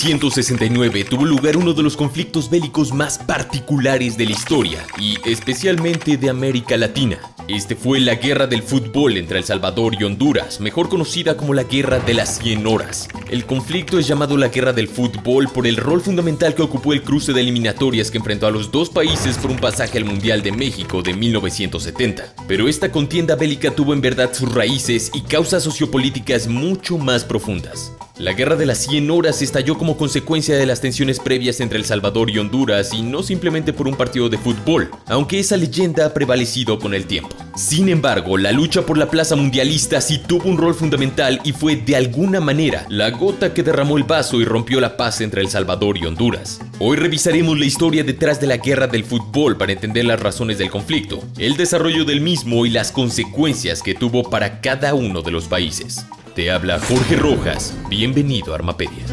1969 tuvo lugar uno de los conflictos bélicos más particulares de la historia y especialmente de América Latina. Este fue la Guerra del Fútbol entre El Salvador y Honduras, mejor conocida como la Guerra de las 100 Horas. El conflicto es llamado la Guerra del Fútbol por el rol fundamental que ocupó el cruce de eliminatorias que enfrentó a los dos países por un pasaje al Mundial de México de 1970. Pero esta contienda bélica tuvo en verdad sus raíces y causas sociopolíticas mucho más profundas. La Guerra de las 100 Horas estalló como consecuencia de las tensiones previas entre El Salvador y Honduras y no simplemente por un partido de fútbol, aunque esa leyenda ha prevalecido con el tiempo. Sin embargo, la lucha por la plaza mundialista sí tuvo un rol fundamental y fue de alguna manera la gota que derramó el vaso y rompió la paz entre El Salvador y Honduras. Hoy revisaremos la historia detrás de la Guerra del Fútbol para entender las razones del conflicto, el desarrollo del mismo y las consecuencias que tuvo para cada uno de los países. Te habla Jorge Rojas, bienvenido a Armapedia.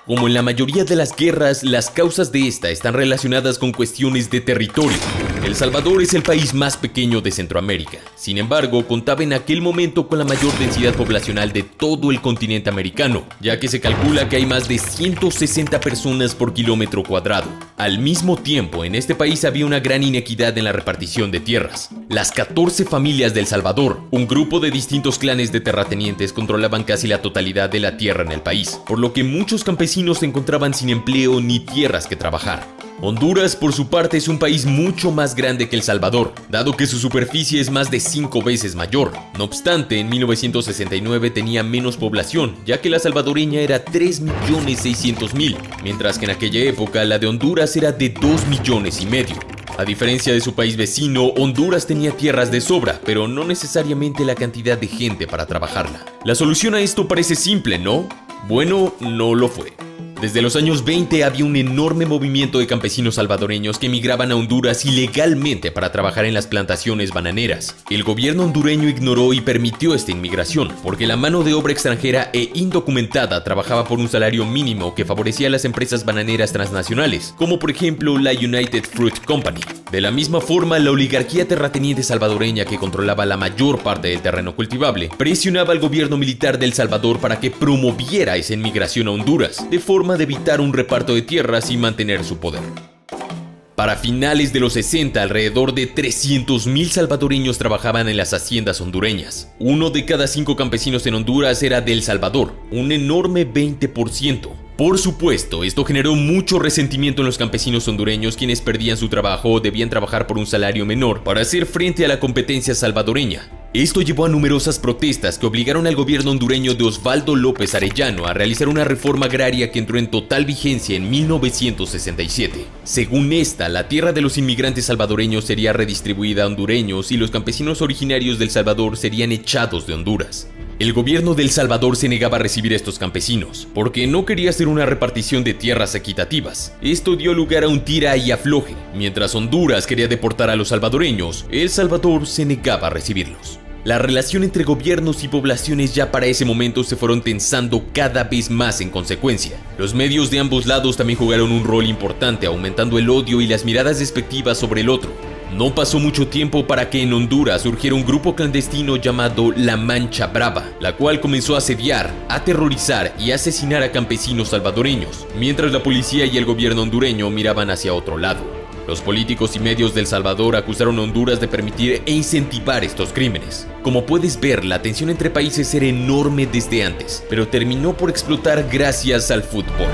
Como en la mayoría de las guerras, las causas de esta están relacionadas con cuestiones de territorio. El Salvador es el país más pequeño de Centroamérica. Sin embargo, contaba en aquel momento con la mayor densidad poblacional de todo el continente americano, ya que se calcula que hay más de 160 personas por kilómetro cuadrado. Al mismo tiempo, en este país había una gran inequidad en la repartición de tierras. Las 14 familias de El Salvador, un grupo de distintos clanes de terratenientes, controlaban casi la totalidad de la tierra en el país, por lo que muchos campesinos se encontraban sin empleo ni tierras que trabajar. Honduras, por su parte, es un país mucho más grande que El Salvador, dado que su superficie es más de 5 veces mayor. No obstante, en 1969 tenía menos población, ya que la salvadoreña era 3.600.000, mientras que en aquella época la de Honduras era de 2,5 millones. A diferencia de su país vecino, Honduras tenía tierras de sobra, pero no necesariamente la cantidad de gente para trabajarla. La solución a esto parece simple, ¿no? Bueno, no lo fue. Desde los años 20 había un enorme movimiento de campesinos salvadoreños que emigraban a Honduras ilegalmente para trabajar en las plantaciones bananeras. El gobierno hondureño ignoró y permitió esta inmigración, porque la mano de obra extranjera e indocumentada trabajaba por un salario mínimo que favorecía a las empresas bananeras transnacionales, como por ejemplo la United Fruit Company. De la misma forma, la oligarquía terrateniente salvadoreña, que controlaba la mayor parte del terreno cultivable, presionaba al gobierno militar de El Salvador para que promoviera esa inmigración a Honduras, de forma de evitar un reparto de tierras y mantener su poder. Para finales de los 60, alrededor de 300.000 salvadoreños trabajaban en las haciendas hondureñas. 1 de cada 5 campesinos en Honduras era de El Salvador, un enorme 20%. Por supuesto, esto generó mucho resentimiento en los campesinos hondureños, quienes perdían su trabajo o debían trabajar por un salario menor para hacer frente a la competencia salvadoreña. Esto llevó a numerosas protestas que obligaron al gobierno hondureño de Osvaldo López Arellano a realizar una reforma agraria que entró en total vigencia en 1967. Según esta, la tierra de los inmigrantes salvadoreños sería redistribuida a hondureños y los campesinos originarios del Salvador serían echados de Honduras. El gobierno de El Salvador se negaba a recibir a estos campesinos, porque no quería hacer una repartición de tierras equitativas. Esto dio lugar a un tira y afloje. Mientras Honduras quería deportar a los salvadoreños, El Salvador se negaba a recibirlos. La relación entre gobiernos y poblaciones ya para ese momento se fueron tensando cada vez más en consecuencia. Los medios de ambos lados también jugaron un rol importante, aumentando el odio y las miradas despectivas sobre el otro. No pasó mucho tiempo para que en Honduras surgiera un grupo clandestino llamado La Mancha Brava, la cual comenzó a asediar, aterrorizar y asesinar a campesinos salvadoreños, mientras la policía y el gobierno hondureño miraban hacia otro lado. Los políticos y medios de El Salvador acusaron a Honduras de permitir e incentivar estos crímenes. Como puedes ver, la tensión entre países era enorme desde antes, pero terminó por explotar gracias al fútbol.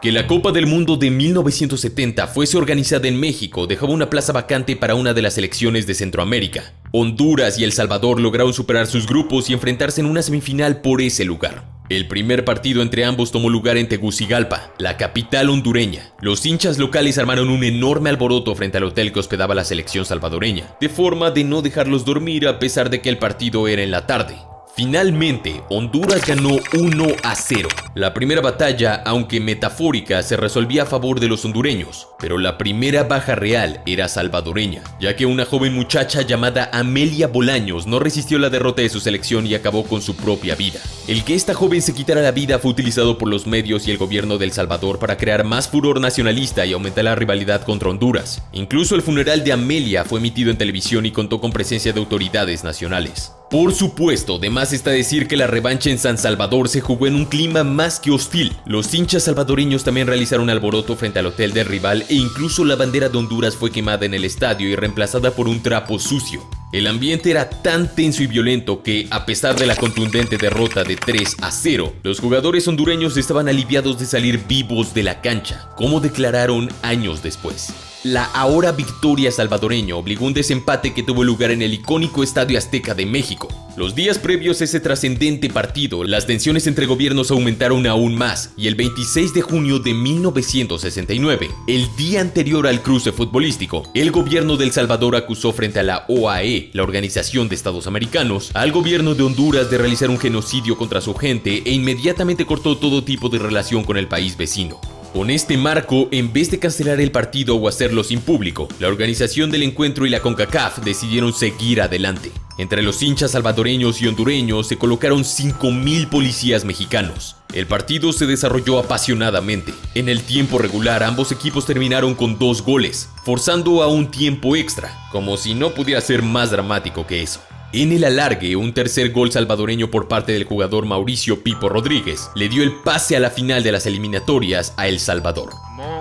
Que la Copa del Mundo de 1970 fuese organizada en México dejaba una plaza vacante para una de las selecciones de Centroamérica. Honduras y El Salvador lograron superar sus grupos y enfrentarse en una semifinal por ese lugar. El primer partido entre ambos tomó lugar en Tegucigalpa, la capital hondureña. Los hinchas locales armaron un enorme alboroto frente al hotel que hospedaba la selección salvadoreña, de forma de no dejarlos dormir a pesar de que el partido era en la tarde. Finalmente, Honduras ganó 1-0. La primera batalla, aunque metafórica, se resolvía a favor de los hondureños. Pero la primera baja real era salvadoreña, ya que una joven muchacha llamada Amelia Bolaños no resistió la derrota de su selección y acabó con su propia vida. El que esta joven se quitara la vida fue utilizado por los medios y el gobierno de El Salvador para crear más furor nacionalista y aumentar la rivalidad contra Honduras. Incluso el funeral de Amelia fue emitido en televisión y contó con presencia de autoridades nacionales. Por supuesto, de más está decir que la revancha en San Salvador se jugó en un clima más que hostil. Los hinchas salvadoreños también realizaron alboroto frente al hotel del rival e incluso la bandera de Honduras fue quemada en el estadio y reemplazada por un trapo sucio. El ambiente era tan tenso y violento que, a pesar de la contundente derrota de 3-0, los jugadores hondureños estaban aliviados de salir vivos de la cancha, como declararon años después. La ahora victoria salvadoreña obligó un desempate que tuvo lugar en el icónico Estadio Azteca de México. Los días previos a ese trascendente partido, las tensiones entre gobiernos aumentaron aún más y el 26 de junio de 1969, el día anterior al cruce futbolístico, el gobierno de El Salvador acusó frente a la OAE, la Organización de Estados Americanos, al gobierno de Honduras de realizar un genocidio contra su gente e inmediatamente cortó todo tipo de relación con el país vecino. Con este marco, en vez de cancelar el partido o hacerlo sin público, la organización del encuentro y la CONCACAF decidieron seguir adelante. Entre los hinchas salvadoreños y hondureños se colocaron 5,000 policías mexicanos. El partido se desarrolló apasionadamente. En el tiempo regular, ambos equipos terminaron con 2 goles, forzando a un tiempo extra, como si no pudiera ser más dramático que eso. En el alargue, un tercer gol salvadoreño por parte del jugador Mauricio Pipo Rodríguez le dio el pase a la final de las eliminatorias a El Salvador.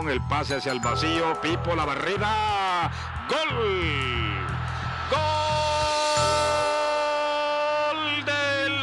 El pase hacia el vacío, Pipo, la barrida, ¡gol!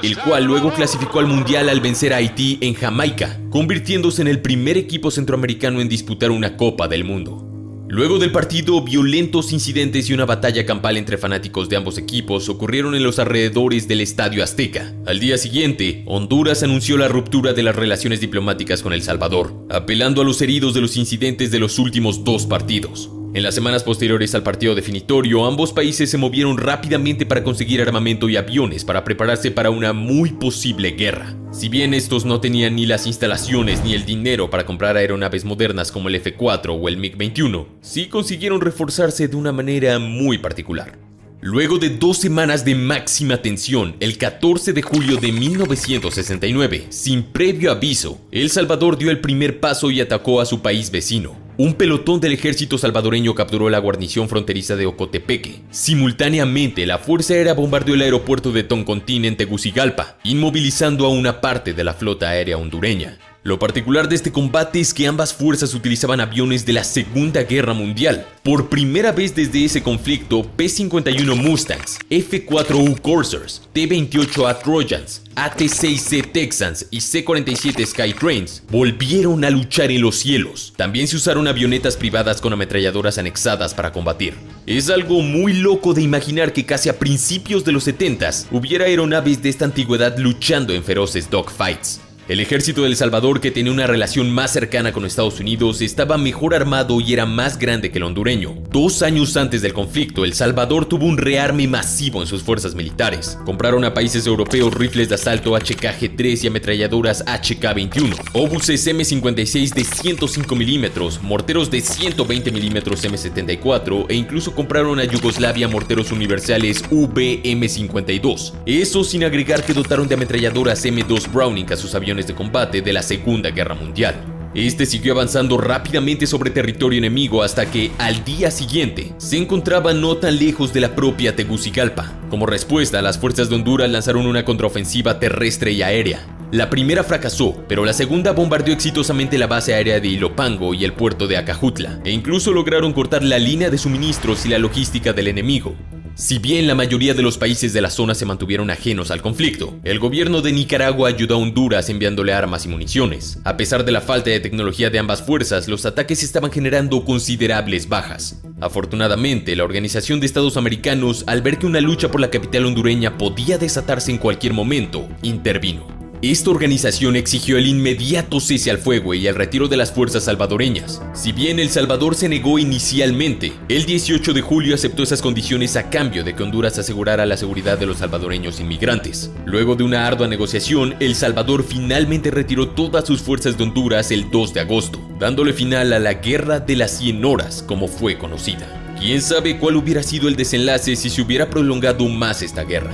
El cual luego clasificó al Mundial al vencer a Haití en Jamaica, convirtiéndose en el primer equipo centroamericano en disputar una Copa del Mundo. Luego del partido, violentos incidentes y una batalla campal entre fanáticos de ambos equipos ocurrieron en los alrededores del Estadio Azteca. Al día siguiente, Honduras anunció la ruptura de las relaciones diplomáticas con El Salvador, apelando a los heridos de los incidentes de los últimos 2 partidos. En las semanas posteriores al partido definitorio, ambos países se movieron rápidamente para conseguir armamento y aviones para prepararse para una muy posible guerra. Si bien estos no tenían ni las instalaciones ni el dinero para comprar aeronaves modernas como el F-4 o el MiG-21, sí consiguieron reforzarse de una manera muy particular. Luego de 2 semanas de máxima tensión, el 14 de julio de 1969, sin previo aviso, El Salvador dio el primer paso y atacó a su país vecino. Un pelotón del ejército salvadoreño capturó la guarnición fronteriza de Ocotepeque. Simultáneamente, la Fuerza Aérea bombardeó el aeropuerto de Toncontín en Tegucigalpa, inmovilizando a una parte de la flota aérea hondureña. Lo particular de este combate es que ambas fuerzas utilizaban aviones de la Segunda Guerra Mundial. Por primera vez desde ese conflicto, P-51 Mustangs, F-4U Corsairs, T-28A Trojans, AT-6C Texans y C-47 Skytrains volvieron a luchar en los cielos. También se usaron avionetas privadas con ametralladoras anexadas para combatir. Es algo muy loco de imaginar que casi a principios de los 70s hubiera aeronaves de esta antigüedad luchando en feroces dogfights. El ejército de El Salvador, que tenía una relación más cercana con Estados Unidos, estaba mejor armado y era más grande que el hondureño. 2 años antes del conflicto, El Salvador tuvo un rearme masivo en sus fuerzas militares. Compraron a países europeos rifles de asalto HK-G3 y ametralladoras HK-21, obuses M56 de 105 mm, morteros de 120 mm M74 e incluso compraron a Yugoslavia morteros universales VM52. Eso sin agregar que dotaron de ametralladoras M2 Browning a sus aviones de combate de la Segunda Guerra Mundial. Este siguió avanzando rápidamente sobre territorio enemigo hasta que, al día siguiente, se encontraba no tan lejos de la propia Tegucigalpa. Como respuesta, las fuerzas de Honduras lanzaron una contraofensiva terrestre y aérea. La primera fracasó, pero la segunda bombardeó exitosamente la base aérea de Ilopango y el puerto de Acajutla, e incluso lograron cortar la línea de suministros y la logística del enemigo. Si bien la mayoría de los países de la zona se mantuvieron ajenos al conflicto, el gobierno de Nicaragua ayudó a Honduras enviándole armas y municiones. A pesar de la falta de tecnología de ambas fuerzas, los ataques estaban generando considerables bajas. Afortunadamente, la Organización de Estados Americanos, al ver que una lucha por la capital hondureña podía desatarse en cualquier momento, intervino. Esta organización exigió el inmediato cese al fuego y el retiro de las fuerzas salvadoreñas. Si bien El Salvador se negó inicialmente, el 18 de julio aceptó esas condiciones a cambio de que Honduras asegurara la seguridad de los salvadoreños inmigrantes. Luego de una ardua negociación, El Salvador finalmente retiró todas sus fuerzas de Honduras el 2 de agosto, dándole final a la Guerra de las 100 horas, como fue conocida. ¿Quién sabe cuál hubiera sido el desenlace si se hubiera prolongado más esta guerra?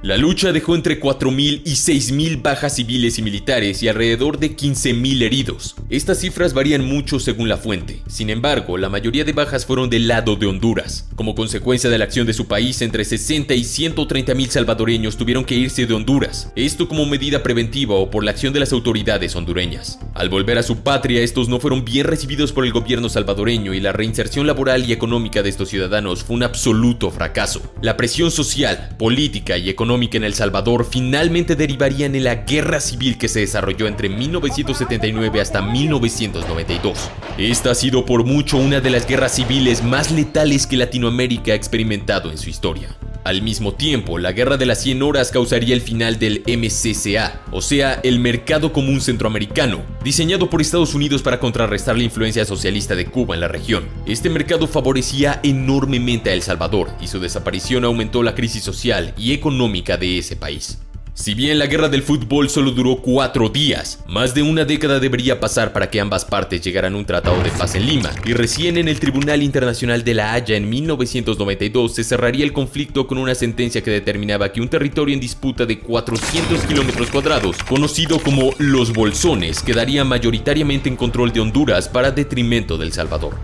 La lucha dejó entre 4.000 y 6.000 bajas civiles y militares y alrededor de 15.000 heridos. Estas cifras varían mucho según la fuente. Sin embargo, la mayoría de bajas fueron del lado de Honduras. Como consecuencia de la acción de su país, entre 60 y 130.000 salvadoreños tuvieron que irse de Honduras. Esto como medida preventiva o por la acción de las autoridades hondureñas. Al volver a su patria, estos no fueron bien recibidos por el gobierno salvadoreño y la reinserción laboral y económica de estos ciudadanos fue un absoluto fracaso. La presión social, política y económica en El Salvador finalmente derivarían en la guerra civil que se desarrolló entre 1979 hasta 1992. Esta ha sido por mucho una de las guerras civiles más letales que Latinoamérica ha experimentado en su historia. Al mismo tiempo, la Guerra de las 100 horas causaría el final del MCCA, o sea, el Mercado Común Centroamericano, diseñado por Estados Unidos para contrarrestar la influencia socialista de Cuba en la región. Este mercado favorecía enormemente a El Salvador y su desaparición aumentó la crisis social y económica de ese país. Si bien la guerra del fútbol solo duró 4 días, más de una década debería pasar para que ambas partes llegaran a un tratado de paz en Lima, y recién en el Tribunal Internacional de La Haya en 1992 se cerraría el conflicto con una sentencia que determinaba que un territorio en disputa de 400 kilómetros cuadrados, conocido como Los Bolsones, quedaría mayoritariamente en control de Honduras para detrimento de El Salvador.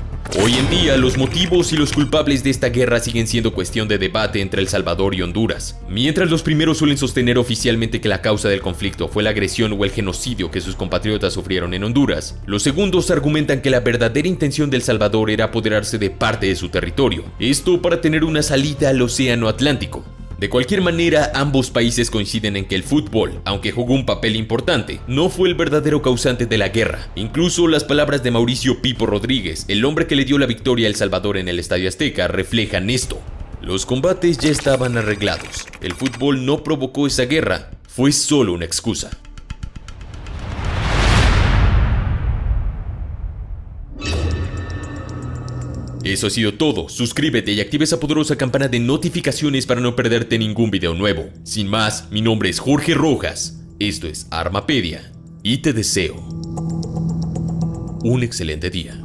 Hoy en día, los motivos y los culpables de esta guerra siguen siendo cuestión de debate entre El Salvador y Honduras. Mientras los primeros suelen sostener oficialmente que la causa del conflicto fue la agresión o el genocidio que sus compatriotas sufrieron en Honduras, los segundos argumentan que la verdadera intención de El Salvador era apoderarse de parte de su territorio, esto para tener una salida al Océano Atlántico. De cualquier manera, ambos países coinciden en que el fútbol, aunque jugó un papel importante, no fue el verdadero causante de la guerra. Incluso las palabras de Mauricio Pipo Rodríguez, el hombre que le dio la victoria a El Salvador en el Estadio Azteca, reflejan esto. Los combates ya estaban arreglados. El fútbol no provocó esa guerra, fue solo una excusa. Eso ha sido todo, suscríbete y activa esa poderosa campana de notificaciones para no perderte ningún video nuevo. Sin más, mi nombre es Jorge Rojas, esto es Armapedia y te deseo un excelente día.